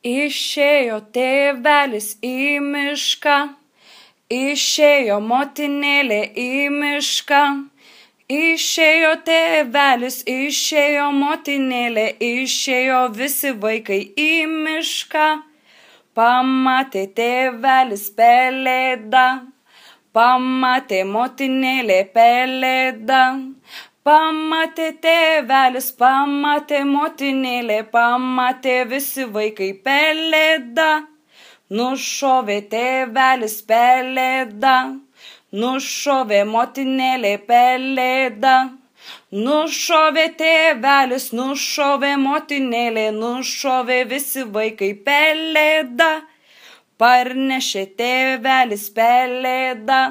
Išėjo tėvelis į mišką, išėjo motinėlė į mišką. Išėjo tėvelis, išėjo motinėlė, išėjo visi vaikai į mišką. Pamatė tėvelis pelėdą, pamatė motinėlė pelėdą. Pamatė tėvelis, pamatė motinėlė, pamatė visi vaikai pelėdą. Nušovė tėvelis pelėdą, nušovė motinėlė pelėdą. Nušovė tėvelis, nušovė motinėlė, nušovė visi vaikai pelėdą. Parnešė tėvelis pelėdą,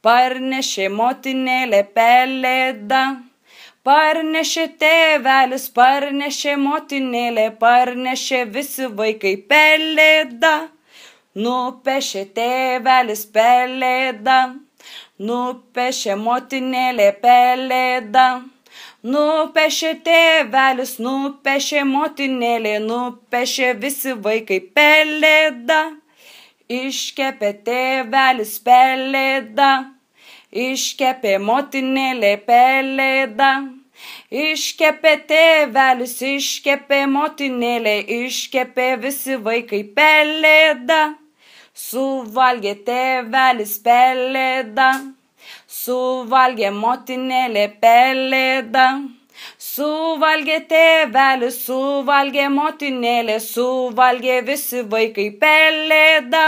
parnešė motinėlė pelėdą. Parnešė tėvelis, parnešė motinėlė, parnešė visi vaikai pelėdą. Nupešė tėvelis pelėdą, nupešė motinėlė pelėdą. Nupešė tėvelis, nupešė motinėlė, nupešė visi vaikai pelėdą. Iškepė tėvelis pelėdą, iškepė motinėlė pelėdą. Iškepė tėvelis, iškepė motinėlė, iškepė visi vaikai pelėdą. Suvalgė tėvelis pelėdą, suvalgė motinėlė pelėdą. Suvalgė tėvelis, suvalgė motinėlė, suvalgė visi vaikai pelėdą.